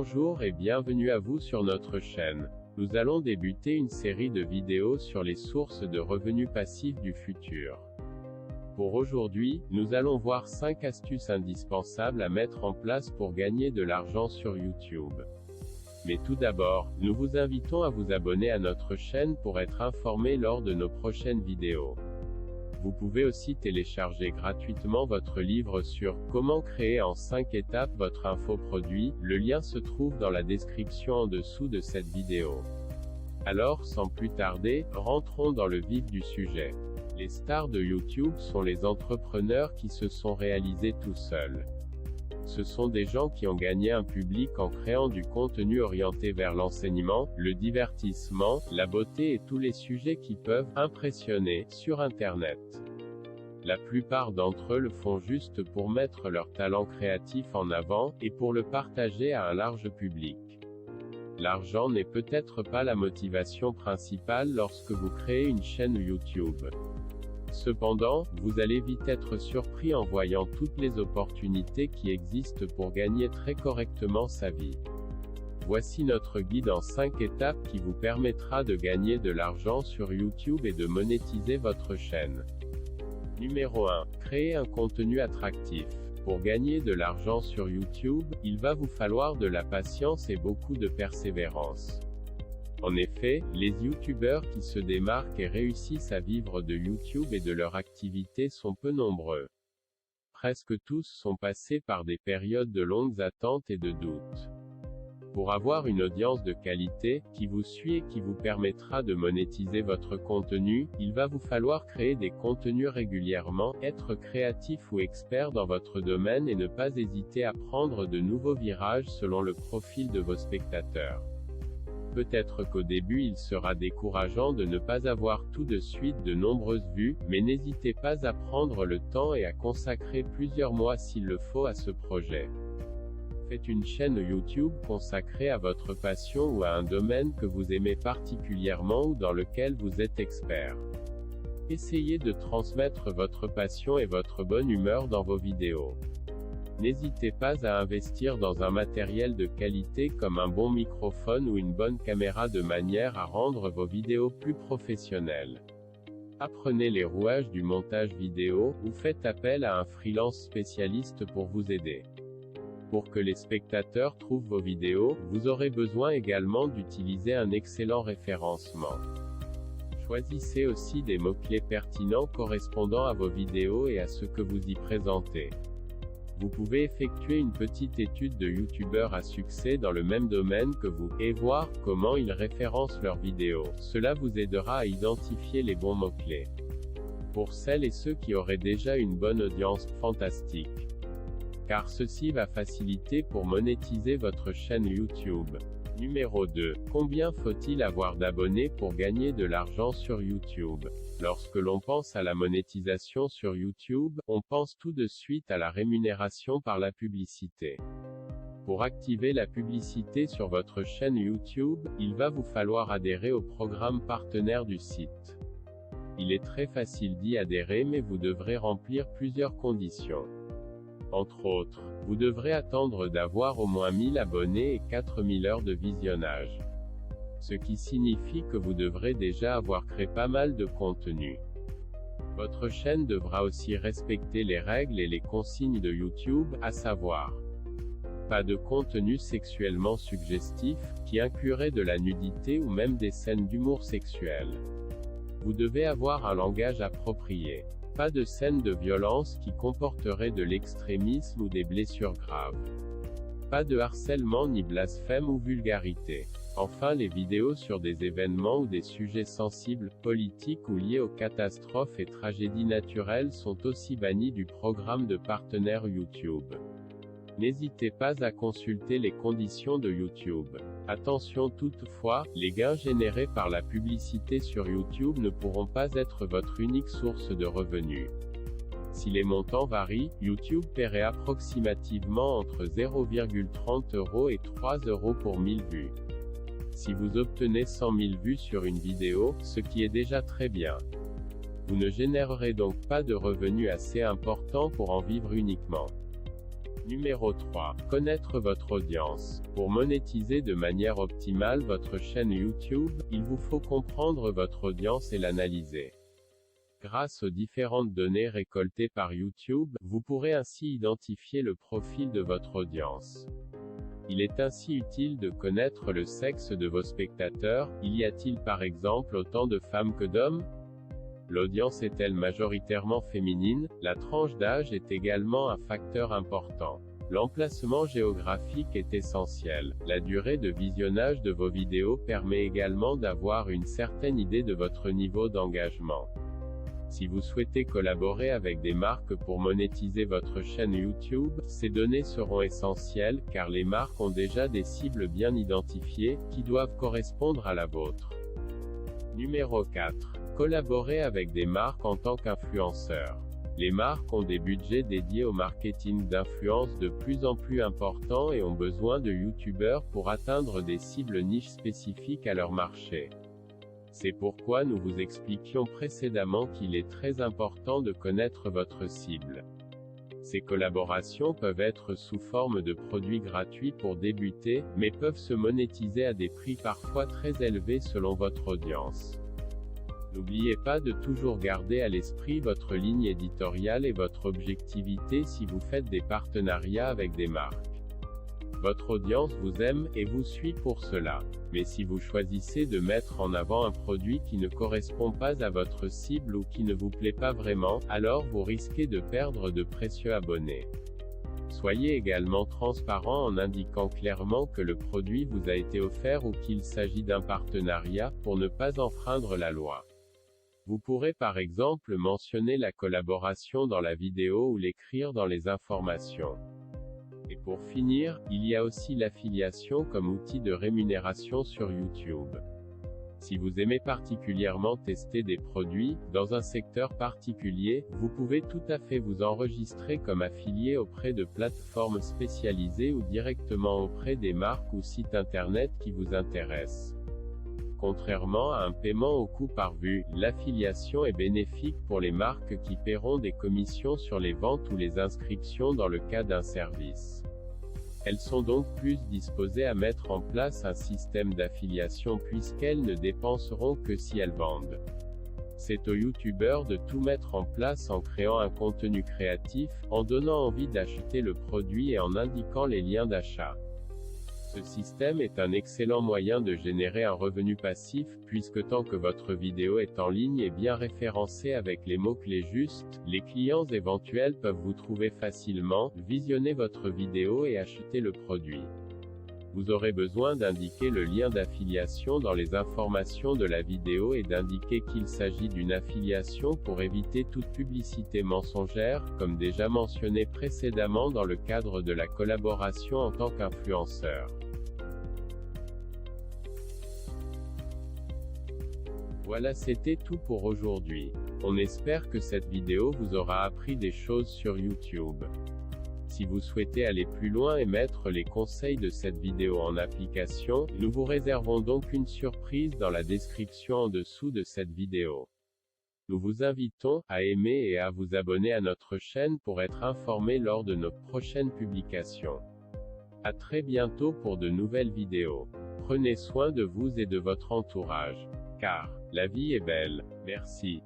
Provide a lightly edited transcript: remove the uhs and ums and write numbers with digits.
Bonjour et bienvenue à vous sur notre chaîne. Nous allons débuter une série de vidéos sur les sources de revenus passifs du futur. Pour aujourd'hui, nous allons voir 5 astuces indispensables à mettre en place pour gagner de l'argent sur YouTube. Mais tout d'abord, nous vous invitons à vous abonner à notre chaîne pour être informé lors de nos prochaines vidéos. Vous pouvez aussi télécharger gratuitement votre livre sur « Comment créer en 5 étapes votre infoproduit ». Le lien se trouve dans la description en dessous de cette vidéo. Alors, sans plus tarder, rentrons dans le vif du sujet. Les stars de YouTube sont les entrepreneurs qui se sont réalisés tout seuls. Ce sont des gens qui ont gagné un public en créant du contenu orienté vers l'enseignement, le divertissement, la beauté et tous les sujets qui peuvent impressionner sur Internet. La plupart d'entre eux le font juste pour mettre leur talent créatif en avant, et pour le partager à un large public. L'argent n'est peut-être pas la motivation principale lorsque vous créez une chaîne YouTube. Cependant, vous allez vite être surpris en voyant toutes les opportunités qui existent pour gagner très correctement sa vie. Voici notre guide en 5 étapes qui vous permettra de gagner de l'argent sur YouTube et de monétiser votre chaîne. Numéro 1. Créer un contenu attractif. Pour gagner de l'argent sur YouTube, il va vous falloir de la patience et beaucoup de persévérance. En effet, les youtubeurs qui se démarquent et réussissent à vivre de YouTube et de leur activité sont peu nombreux. Presque tous sont passés par des périodes de longues attentes et de doutes. Pour avoir une audience de qualité, qui vous suit et qui vous permettra de monétiser votre contenu, il va vous falloir créer des contenus régulièrement, être créatif ou expert dans votre domaine et ne pas hésiter à prendre de nouveaux virages selon le profil de vos spectateurs. Peut-être qu'au début il sera décourageant de ne pas avoir tout de suite de nombreuses vues, mais n'hésitez pas à prendre le temps et à consacrer plusieurs mois s'il le faut à ce projet. Faites une chaîne YouTube consacrée à votre passion ou à un domaine que vous aimez particulièrement ou dans lequel vous êtes expert. Essayez de transmettre votre passion et votre bonne humeur dans vos vidéos. N'hésitez pas à investir dans un matériel de qualité comme un bon microphone ou une bonne caméra de manière à rendre vos vidéos plus professionnelles. Apprenez les rouages du montage vidéo, ou faites appel à un freelance spécialiste pour vous aider. Pour que les spectateurs trouvent vos vidéos, vous aurez besoin également d'utiliser un excellent référencement. Choisissez aussi des mots-clés pertinents correspondant à vos vidéos et à ce que vous y présentez. Vous pouvez effectuer une petite étude de youtubeurs à succès dans le même domaine que vous, et voir comment ils référencent leurs vidéos. Cela vous aidera à identifier les bons mots-clés. Pour celles et ceux qui auraient déjà une bonne audience, fantastique. Car ceci va faciliter pour monétiser votre chaîne YouTube. Numéro 2. Combien faut-il avoir d'abonnés pour gagner de l'argent sur YouTube? Lorsque l'on pense à la monétisation sur YouTube, on pense tout de suite à la rémunération par la publicité. Pour activer la publicité sur votre chaîne YouTube, il va vous falloir adhérer au programme partenaire du site. Il est très facile d'y adhérer mais vous devrez remplir plusieurs conditions. Entre autres, vous devrez attendre d'avoir au moins 1000 abonnés et 4000 heures de visionnage. Ce qui signifie que vous devrez déjà avoir créé pas mal de contenu. Votre chaîne devra aussi respecter les règles et les consignes de YouTube, à savoir pas de contenu sexuellement suggestif, qui inclurait de la nudité ou même des scènes d'humour sexuel. Vous devez avoir un langage approprié. Pas de scènes de violence qui comporteraient de l'extrémisme ou des blessures graves. Pas de harcèlement ni blasphème ou vulgarité. Enfin, les vidéos sur des événements ou des sujets sensibles, politiques ou liés aux catastrophes et tragédies naturelles sont aussi bannies du programme de partenaire YouTube. N'hésitez pas à consulter les conditions de YouTube. Attention toutefois, les gains générés par la publicité sur YouTube ne pourront pas être votre unique source de revenus. Si les montants varient, YouTube paierait approximativement entre 0,30 € et 3 € pour 1000 vues. Si vous obtenez 100 000 vues sur une vidéo, ce qui est déjà très bien, vous ne générerez donc pas de revenus assez importants pour en vivre uniquement. Numéro 3. Connaître votre audience. Pour monétiser de manière optimale votre chaîne YouTube, il vous faut comprendre votre audience et l'analyser. Grâce aux différentes données récoltées par YouTube, vous pourrez ainsi identifier le profil de votre audience. Il est ainsi utile de connaître le sexe de vos spectateurs. Y a-t-il par exemple autant de femmes que d'hommes? L'audience est-elle majoritairement féminine? La tranche d'âge est également un facteur important. L'emplacement géographique est essentiel. La durée de visionnage de vos vidéos permet également d'avoir une certaine idée de votre niveau d'engagement. Si vous souhaitez collaborer avec des marques pour monétiser votre chaîne YouTube, ces données seront essentielles, car les marques ont déjà des cibles bien identifiées, qui doivent correspondre à la vôtre. Numéro 4. Collaborer avec des marques en tant qu'influenceur. Les marques ont des budgets dédiés au marketing d'influence de plus en plus importants et ont besoin de YouTubeurs pour atteindre des cibles niches spécifiques à leur marché. C'est pourquoi nous vous expliquions précédemment qu'il est très important de connaître votre cible. Ces collaborations peuvent être sous forme de produits gratuits pour débuter, mais peuvent se monétiser à des prix parfois très élevés selon votre audience. N'oubliez pas de toujours garder à l'esprit votre ligne éditoriale et votre objectivité si vous faites des partenariats avec des marques. Votre audience vous aime, et vous suit pour cela. Mais si vous choisissez de mettre en avant un produit qui ne correspond pas à votre cible ou qui ne vous plaît pas vraiment, alors vous risquez de perdre de précieux abonnés. Soyez également transparent en indiquant clairement que le produit vous a été offert ou qu'il s'agit d'un partenariat, pour ne pas enfreindre la loi. Vous pourrez par exemple mentionner la collaboration dans la vidéo ou l'écrire dans les informations. Et pour finir, il y a aussi l'affiliation comme outil de rémunération sur YouTube. Si vous aimez particulièrement tester des produits, dans un secteur particulier, vous pouvez tout à fait vous enregistrer comme affilié auprès de plateformes spécialisées ou directement auprès des marques ou sites internet qui vous intéressent. Contrairement à un paiement au coût par vue, l'affiliation est bénéfique pour les marques qui paieront des commissions sur les ventes ou les inscriptions dans le cas d'un service. Elles sont donc plus disposées à mettre en place un système d'affiliation puisqu'elles ne dépenseront que si elles vendent. C'est aux youtubeurs de tout mettre en place en créant un contenu créatif, en donnant envie d'acheter le produit et en indiquant les liens d'achat. Ce système est un excellent moyen de générer un revenu passif, puisque tant que votre vidéo est en ligne et bien référencée avec les mots-clés justes, les clients éventuels peuvent vous trouver facilement, visionner votre vidéo et acheter le produit. Vous aurez besoin d'indiquer le lien d'affiliation dans les informations de la vidéo et d'indiquer qu'il s'agit d'une affiliation pour éviter toute publicité mensongère, comme déjà mentionné précédemment dans le cadre de la collaboration en tant qu'influenceur. Voilà, c'était tout pour aujourd'hui. On espère que cette vidéo vous aura appris des choses sur YouTube. Si vous souhaitez aller plus loin et mettre les conseils de cette vidéo en application, nous vous réservons donc une surprise dans la description en dessous de cette vidéo. Nous vous invitons à aimer et à vous abonner à notre chaîne pour être informé lors de nos prochaines publications. À très bientôt pour de nouvelles vidéos. Prenez soin de vous et de votre entourage. Car la vie est belle. Merci.